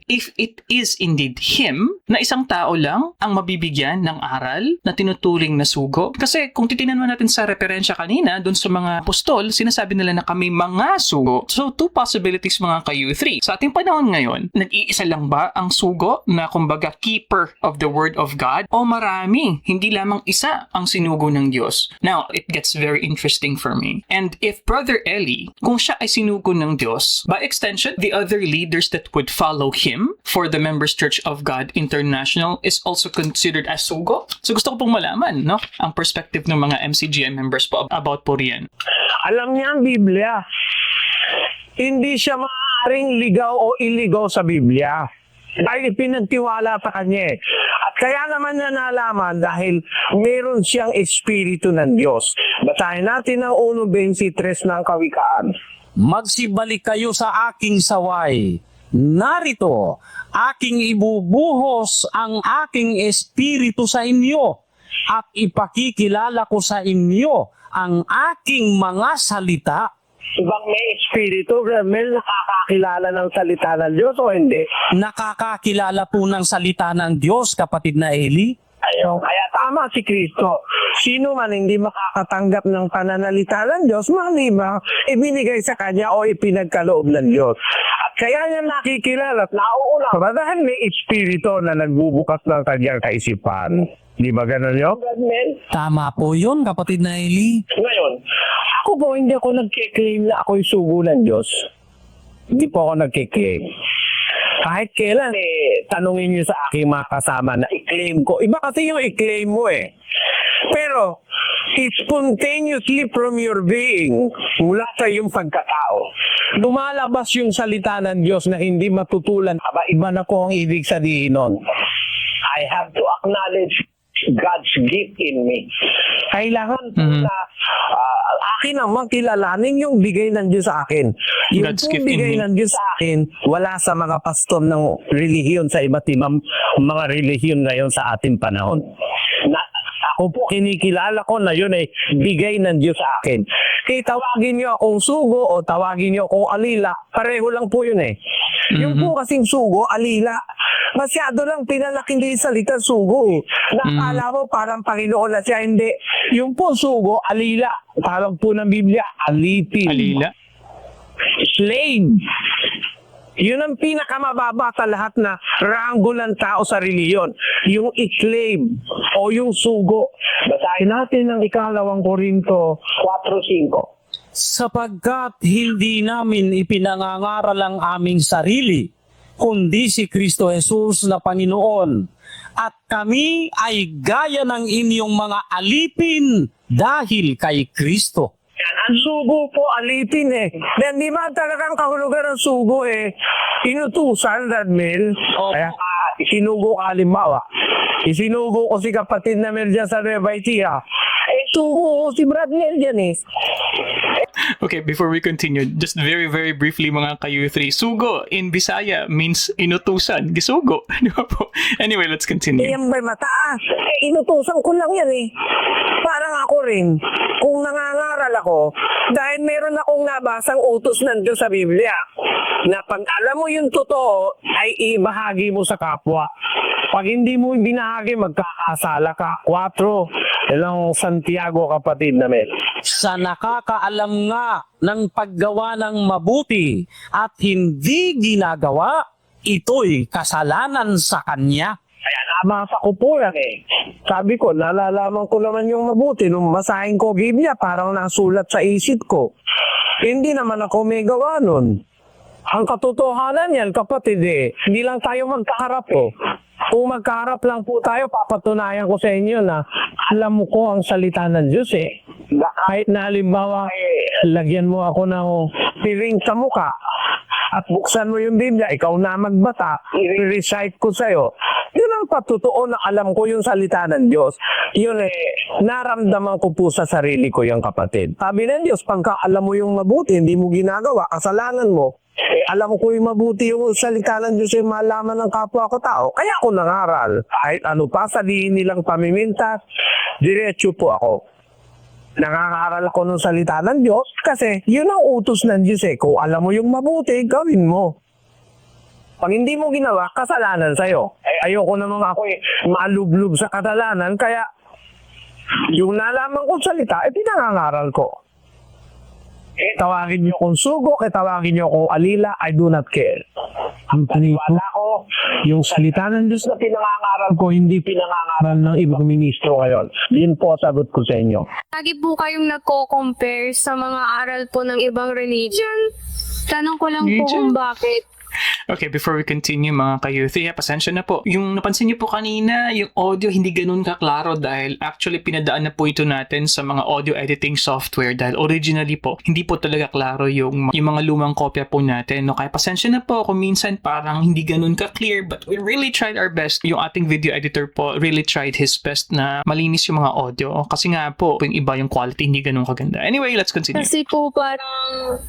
if it is indeed him, na isang tao lang ang mabibigyan ng aral na tinutuling na sugo. Kasi kung titinan mo natin sa referensya kanina, dun sa mga apostol, sinasabi nila na kami mga sugo. So, two possibilities mga ka-U3. Sa ating panahon ngayon, nag-iisa lang ba ang sugo na kumbaga keeper of the word of God? O marami, hindi lamang isa ang sinugo ng Diyos? Now, it gets very interesting for me. And if Brother Eli, kung siya ay sinugo ng Diyos, by extension, the other leaders that would follow him for the Members Church of God International is also considered as sugo? So gusto ko pong malaman, no? Ang perspective ng mga MCGM members po about po riyan. Alam niya ang Biblia. Hindi siya maaaring ligaw o iligaw sa Biblia. Dahil pinagtiwala pa kanya eh. At kaya naman niya nalaman dahil meron siyang espiritu ng Diyos. Basahin natin ang 1:23 ng Kawikaan. Magsibalik kayo sa aking saway. Narito, aking ibubuhos ang aking espiritu sa inyo at ipakikilala ko sa inyo ang aking mga salita. Ibang may espiritu, may nakakakilala ng salita ng Diyos o hindi? Nakakakilala po ng salita ng Diyos, kapatid na Eli. Ayaw. Kaya tama si Kristo. Sino man hindi makakatanggap ng pananalita ng Diyos, maliba, ibinigay sa kanya o ipinagkaloob ng Diyos. At kaya niya nakikilala at nauuna ba dahil may espiritu na nagbubukas ng kanyang kaisipan. Di ba ganun yun? Tama po yun, kapatid na Eli. Ngayon, ako po hindi ako nagkiklaim na ako'y sugo ng Diyos. Hindi po ako nagkiklaim. Kahit kailan tanungin niyo sa aking mga kasama na i-claim ko. Iba kasi yung i-claim mo eh. Pero, spontaneously from your being, mula sa iyong pagkatao, lumalabas yung salita ng Diyos na hindi matutulan. Iba na ko ang ibig sabihin nun. I have to acknowledge God's gift in me. Kailangan na akin naman kilalanin yung bigay ng Diyos sa akin. Yung God's gift in bigay me. ng Diyos sa akin, wala sa mga pastor ng relihiyon sa iba't ibang mga relihiyon ngayon sa ating panahon. Ako po kinikilala ko na yun ay bigay ng Diyos sa akin. Kaya tawagin niyo akong sugo o tawagin niyo akong alila, pareho lang po yun eh. Yung po kasing sugo, alila, masyado lang pinalaki din yung salita sugo eh. Nakakala mo parang Panginoon na siya, hindi. Yung po sugo, alila. Tawag po ng Biblia, alipin. Alila. Slave. Yun ang pinakamababa sa lahat na ranggo ng tao sa reliyon. Yung i-claim o yung sugo. Basahin natin ang 2 Korinto 4:5. Sapagkat hindi namin ipinangangaral ang aming sarili, kundi si Kristo Jesus na Panginoon. At kami ay gaya ng inyong mga alipin dahil kay Kristo. Ang sugo po, alipin eh. Then di ba talagang kahulugan ng sugo eh, inutusan, Radmel. Kaya isinugo ka halimbawa. Isinugo ko si kapatid na Mel dyan sa Nueva Ecija. Sugo ko si Bradmel dyan eh. Okay, before we continue, just very, very briefly mga ka-U3, sugo in Bisaya means inutusan, gisugo. Di ba po? Anyway, let's continue. Yan ba'y mataas? Inutusan ko lang yan eh. Parang ako rin, kung nangangaral ako, dahil meron akong nabasang utos ng Diyos sa Biblia, na pag alam mo yung totoo, ay ibahagi mo sa kapwa. Pag hindi mo binahagi, magkakasala ka. 4, ilang Santiago kapatid na Mel. Sa nakakaalam nga ng paggawa ng mabuti at hindi ginagawa, ito'y kasalanan sa kanya. Kaya nabasa ko po yan eh. Sabi ko, nalalaman ko naman yung mabuti. Nung masahin ko Biblia, parang nasulat sa isip ko. Hindi naman ako may gawa nun. Ang katotohanan yan, kapatid eh, hindi lang tayo magkaharap eh. Kung magkaharap lang po tayo, papatunayan ko sa inyo na alam ko ang salita ng Diyos eh. Kahit na halimbawa, lagyan mo ako ng piring sa muka at buksan mo yung Biblia, ikaw na magbasa, i-recite ko sa'yo. Yun ang patutuo na alam ko yung salita ng Diyos. Yun eh, naramdaman ko po sa sarili ko yung kapatid. Sabi ng Diyos, pagka alam mo yung mabuti, hindi mo ginagawa, kasalanan mo, alam ko yung mabuti yung salita ng Diyos yung malaman ng kapwa ko tao. Kaya ako nangaral. Kahit ano pa sabihin nilang pamimintas, diretso po ako. Nangangaral ako ng salita ng Diyos kasi yun ang utos ng Diyos eh. Kung alam mo yung mabuti, gawin mo. Pag hindi mo ginawa, kasalanan sa'yo. Ayoko naman ako malublob sa kasalanan, kaya Yung nalaman kong salita, pinangangaral ko. Tawagin niyo kong sugo, tawagin niyo kong alila, I do not care. Ang paniwala ko, yung salita ng Diyos na pinangangaral ko, hindi pinangangaral ng ibang ministro ngayon. Yun po sagot ko sa inyo. Lagi po kayong nagko-compare sa mga aral po ng ibang religion. Tanong ko lang po kung bakit. Okay, before we continue mga ka-youth, pasensya na po. Yung napansin niyo po kanina, yung audio hindi ganun kaklaro dahil actually pinadaan na po ito natin sa mga audio editing software dahil originally po, hindi po talaga klaro yung mga lumang kopya po natin. No? Kaya pasensya na po kung minsan parang hindi ganun ka-clear but we really tried our best. Yung ating video editor po really tried his best na malinis yung mga audio kasi nga po, yung iba yung quality hindi ganun kaganda. Anyway, let's continue. Kasi po parang,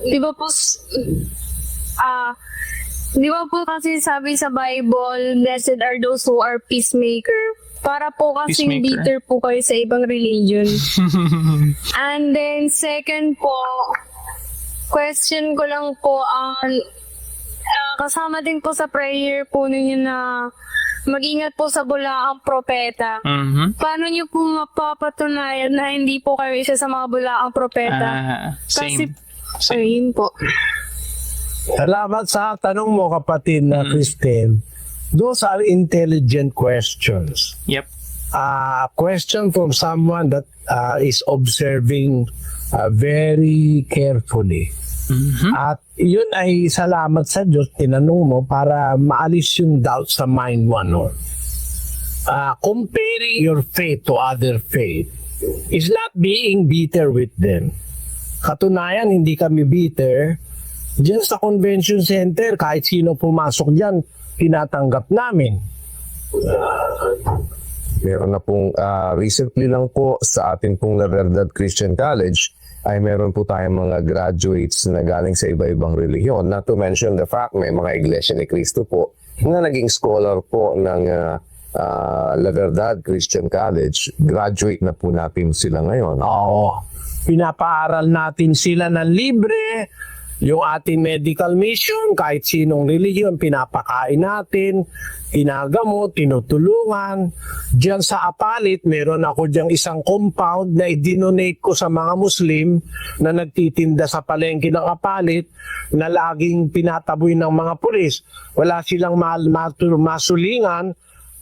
di ba po, di ba po kasi sabi sa Bible, blessed are those who are peacemaker. Para po kasing Peacemaker. bitter po kayo sa ibang religion. And then second po, question ko lang po, kasama din po sa prayer po ninyo na mag-ingat po sa bulaang propeta. Paano niyo po mapapatunayan na hindi po kayo isa sa mga bulaang propeta? Same. Ayun po. Salamat sa tanong mo, kapatid na Christine. Those are intelligent questions. Yep. A question from someone that is observing very carefully. At yun ay salamat sa Diyos, tinanong mo para maalis yung doubt sa mind mo. No? Comparing your faith to other faith is not being bitter with them. Katunayan, hindi kami bitter. Diyan sa convention center, kahit sino pumasok diyan, tinatanggap namin. Meron na pong recently lang po sa ating pong La Verdad Christian College ay meron po tayong mga graduates na galing sa iba-ibang relihiyon. Not to mention the fact may mga Iglesia ni Cristo po na naging scholar po ng La Verdad Christian College. Graduate na po natin sila ngayon. Oo. Pinapaaral natin sila ng libre. Yung ating medical mission, kahit sinong religion, pinapakain natin, ginagamot, tinutulungan. Diyan sa Apalit, meron ako diyang isang compound na i-donate ko sa mga Muslim na nagtitinda sa palengke ng Apalit na laging pinataboy ng mga pulis. Wala silang masulingan,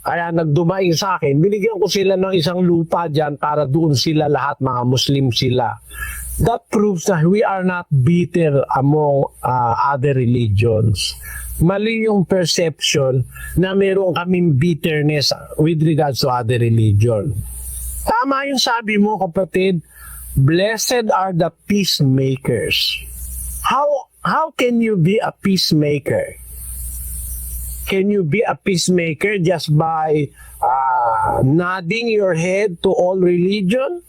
kaya nagdumaing sa akin. Binigyan ko sila ng isang lupa dyan para doon sila lahat, mga Muslim sila. That proves that we are not bitter among other religions. Mali yung perception na meron kaming bitterness with regards to other religion. Tama yung sabi mo, kapatid, blessed are the peacemakers. How can you be a peacemaker? Can you be a peacemaker just by nodding your head to all religion?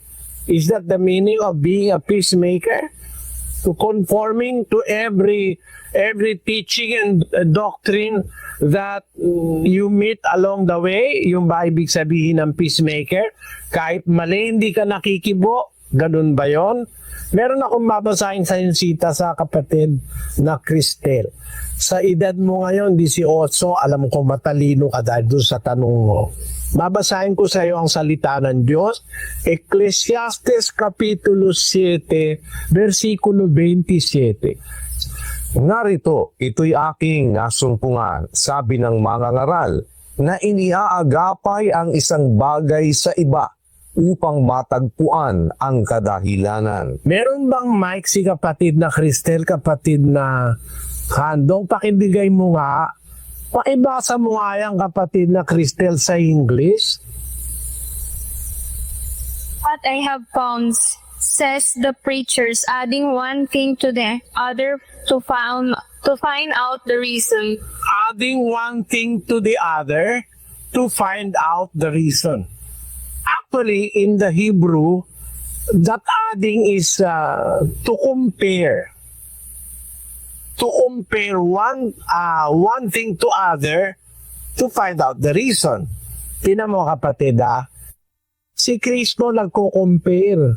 Is that the meaning of being a peacemaker? To conforming to every teaching and doctrine that you meet along the way? Yung ba ibig sabihin ng peacemaker? Kahit mali, hindi ka nakikibo? Ganun ba yon? Meron akong babasahin sa insita sa kapatid na Cristel. Sa edad mo ngayon, 18, alam ko matalino ka dahil doon sa tanong mo. Babasahin ko sa iyo ang salita ng Diyos. Ecclesiastes Kapitulo 7, versikulo 27. Narito, ito'y aking nasumpungan, sabi ng mga ngaral, na iniaagapay ang isang bagay sa iba upang matagpuan ang kadahilanan. Meron bang mic si kapatid na Cristel, kapatid na Handong? Pakibigay mo nga. Pakibasa mo nga yan, kapatid na Cristel, sa English. What I have found, says the preachers, adding one thing to the other to find out the reason. Adding one thing to the other to find out the reason. Actually, in the Hebrew, that adding is to compare. To compare one thing to other to find out the reason. Tingnan mo, kapatid, si Kristo nagko-compare.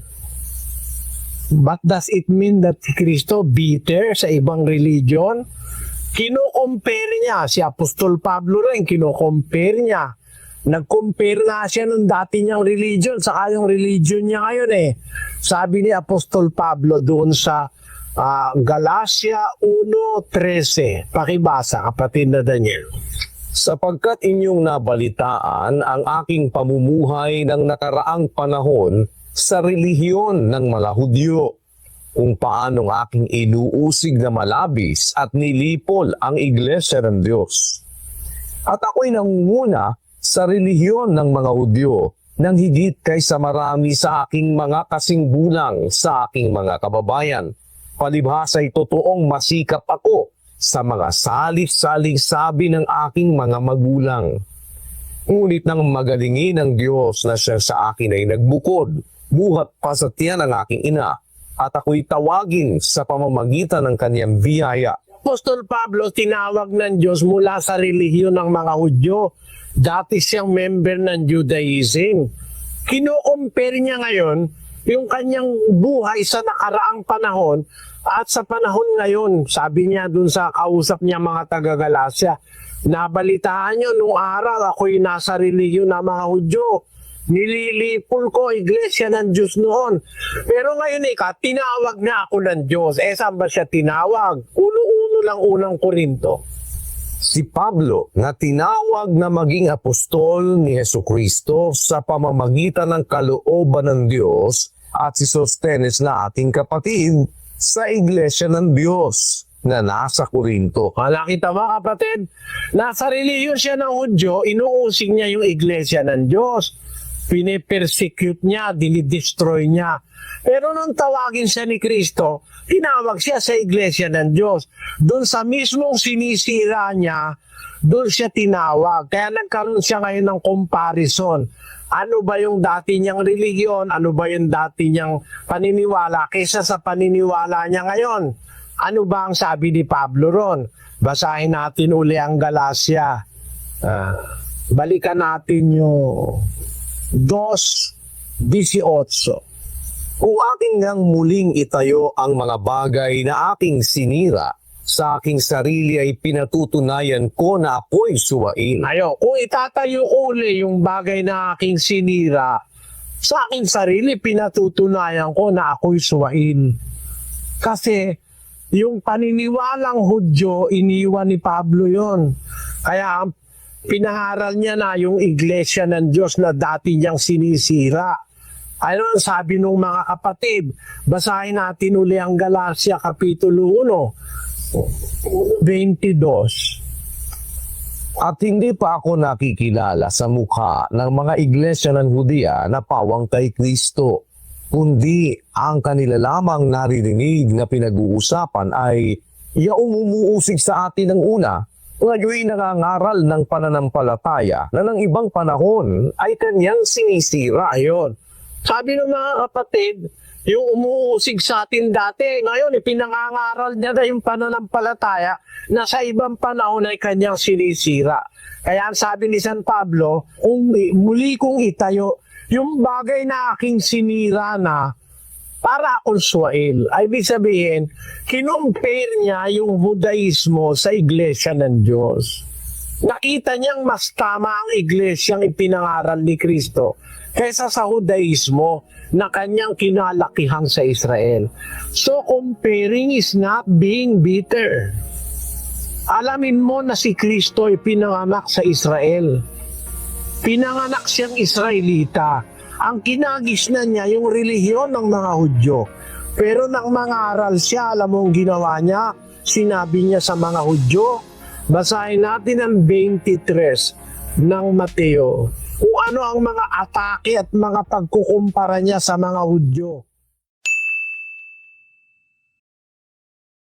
But does it mean that si Kristo bitter sa ibang religion? Kino-compare niya. Si Apostol Pablo rin, kino-compare niya Nag-compare na siya ng dati niyang religion sa yung religion niya ngayon eh. Sabi ni Apostol Pablo doon sa Galatia 1:13. Pakibasa, kapatid na Daniel. Sapagkat inyong nabalitaan ang aking pamumuhay ng nakaraang panahon sa relihiyon ng mga Hudyo, kung paanong aking inuusig na malabis at nilipol ang iglesia ng Diyos. At ako'y nangunguna sa relihiyon ng mga Hudyo nang higit kaysa marami sa aking mga kasingbulang sa aking mga kababayan. Palibhasa'y totoong masikap ako sa mga salif-saling sabi ng aking mga magulang. Ngunit nang magalingin ng Diyos na siya sa akin ay nagbukod, buhat pa sa tiyan ng aking ina, at ako'y tawagin sa pamamagitan ng kanyang biyaya. Apostol Pablo, tinawag ng Diyos mula sa relihiyon ng mga Hudyo. Dati siyang member ng Judaism. Kino-compare niya ngayon yung kanyang buhay sa nakaraang panahon at sa panahon ngayon. Sabi niya dun sa kausap niya mga taga-Galacia, nabalitaan niyo nung araw ako'y nasa relihiyon ng mga Hudyo. Nililipol ko iglesia ng Diyos noon. Pero ngayon tinawag na ako ng Diyos. Saan ba siya tinawag? Uno-uno lang unang Korinto. Si Pablo na tinawag na maging apostol ni Jesucristo sa pamamagitan ng kalooban ng Diyos at si Sostenes na ating kapatid sa iglesia ng Diyos na nasa Korinto. Nakita mo kapatid? Nasa relihiyon siya ng Hudyo, inuusig niya yung iglesia ng Diyos. Pine-persecute niya, dinidestroy niya. Pero nung tawagin siya ni Kristo, tinawag siya sa iglesia ng Diyos. Doon sa mismong sinisira niya, doon siya tinawag. Kaya nagkaroon siya ngayon ng comparison. Ano ba yung dati niyang religion? Ano ba yung dati niyang paniniwala kaysa sa paniniwala niya ngayon? Ano ba ang sabi ni Pablo ron? Basahin natin uli ang Galacia. Balikan natin yung 2:18. Kung aking ngang muling itayo ang mga bagay na aking sinira, sa aking sarili ay pinatutunayan ko na ako'y suwain. Kung itatayo uli yung bagay na aking sinira, sa aking sarili pinatutunayan ko na ako'y suwain. Kasi yung paniniwalang Hudyo, iniwan ni Pablo yon. Kaya pinaharal niya na yung iglesia ng Diyos na dati niyang sinisira. Ano ang sabi ng mga kapatid? Basahin natin uli ang Galacia Kapitulo 1:22. At hindi pa ako nakikilala sa mukha ng mga iglesia ng Hudiya na pawang kay Kristo, kundi ang kanila lamang naririnig na pinag-uusapan ay yaong umuusig sa atin ng una, ngayon nangangaral ng pananampalataya na ng ibang panahon ay kanyang sinisira. Ayon. Sabi ng mga kapatid, yung umuusig sa atin dati, ngayon pinangangaral niya na yung pananampalataya na sa ibang panahon ay kanyang sinisira. Kaya ang sabi ni San Pablo, kung muli kong itayo, yung bagay na aking sinira na, para akong suwail. Ay ibig sabihin, kinumpare niya yung Judaismo sa iglesia ng Diyos. Nakita niyang mas tama ang iglesyang ipinangaral ni Kristo kaysa sa Judaismo na kanyang kinalakihan sa Israel. So comparing is not being bitter. Alamin mo na si Kristo ay pinanganak sa Israel. Pinanganak siyang Israelita. Ang kinagisnan niya yung relihiyon ng mga Hudyo. Pero nang mangaral siya, alam mo ang ginawa niya? Sinabi niya sa mga Hudyo, basahin natin ang 23 ng Mateo, kung ano ang mga atake at mga pagkukumpara niya sa mga Hudyo.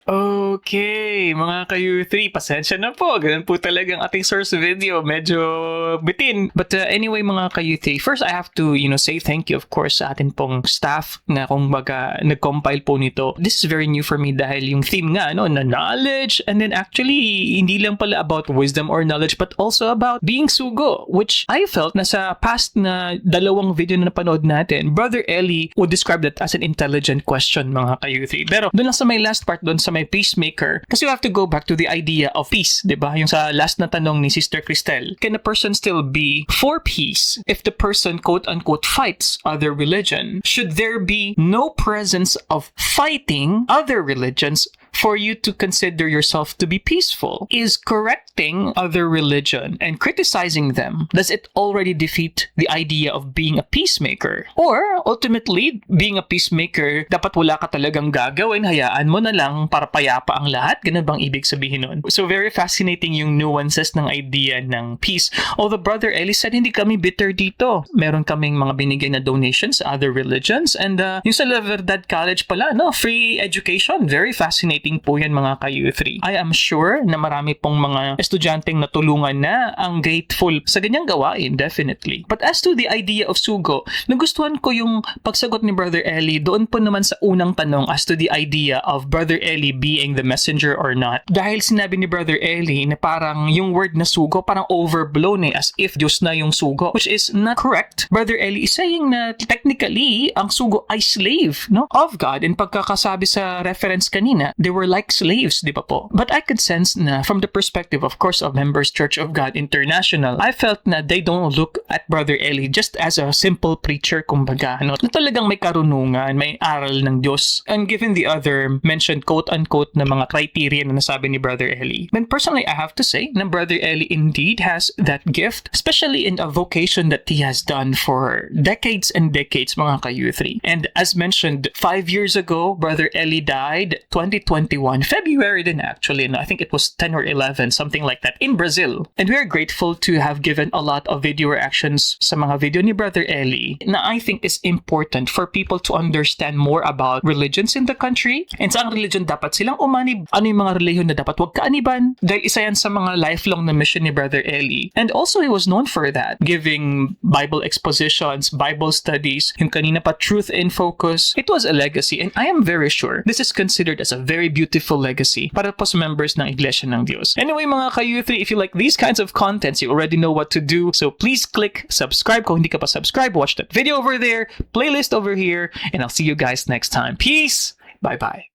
Okay, mga ka-U3, pasensya na po. Ganun po talagang ating source video. Medyo bitin. But anyway, mga ka-U3, first I have to, say thank you, of course, sa atin pong staff na kung baga nag-compile po nito. This is very new for me dahil yung theme nga, na knowledge, and then actually, hindi lang pala about wisdom or knowledge, but also about being sugo, which I felt na sa past na dalawang video na napanood natin, Brother Eli would describe that as an intelligent question, mga ka-U3. Pero doon lang sa may last part, doon sa may peacemaking, peacemaker? Kasi we have to go back to the idea of peace, di ba? Yung sa last na tanong ni Sister Cristel, can a person still be for peace if the person quote-unquote fights other religion? Should there be no presence of fighting other religions for you to consider yourself to be peaceful? Is correcting other religion and criticizing them, does it already defeat the idea of being a peacemaker? Or ultimately, being a peacemaker, dapat wala ka talagang gagawin, hayaan mo na lang para payapa ang lahat? Ganun bang ibig sabihin nun? So very fascinating yung nuances ng idea ng peace. Although Brother Eli said, hindi kami bitter dito. Meron kaming mga binigay na donations sa other religions, and yung sa La Verdad College pala, no, free education. Very fascinating po yan mga ka-U3. I am sure na marami pong mga estudyanteng natulungan na ang grateful sa ganyang gawain, definitely. But as to the idea of sugo, nagustuhan ko yung pagsagot ni Brother Eli doon po naman sa unang tanong as to the idea of Brother Eli being the messenger or not. Dahil sinabi ni Brother Eli na parang yung word na sugo parang overblown as if Diyos na yung sugo, which is not correct. Brother Eli is saying na technically ang sugo ay slave, no, of God. And pagkakasabi sa reference kanina, they were like slaves, di ba po? But I could sense na from the perspective, of course, of Members Church of God International, I felt na they don't look at Brother Eli just as a simple preacher, kumbaga, no? Na talagang may karunungan, may aral ng Diyos. And given the other mentioned quote-unquote na mga criteria na nasabi ni Brother Eli, then personally, I have to say na Brother Eli indeed has that gift, especially in a vocation that he has done for decades and decades, mga ka-U3. And as mentioned, 5 years ago, Brother Eli died, 2021, February din actually, no? I think it was 10 or 11, something like that, in Brazil. And we are grateful to have given a lot of video reactions sa mga video ni Brother Eli na I think is important for people to understand more about religions in the country and saan religion dapat silang umanib, ano yung mga religion na dapat wag kaaniban. Dahil isa yan sa mga lifelong na mission ni Brother Eli. And also he was known for that, giving Bible expositions, Bible studies, yung kanina pa Truth in Focus. It was a legacy, and I am very sure this is considered as a very beautiful legacy para po sa members ng Iglesia ng Diyos. Anyway mga ka-U3, if you like these kinds of contents, you already know what to do. So please click subscribe. Kung hindi ka pa subscribe, watch that video over there, playlist over here, and I'll see you guys next time. Peace! Bye-bye.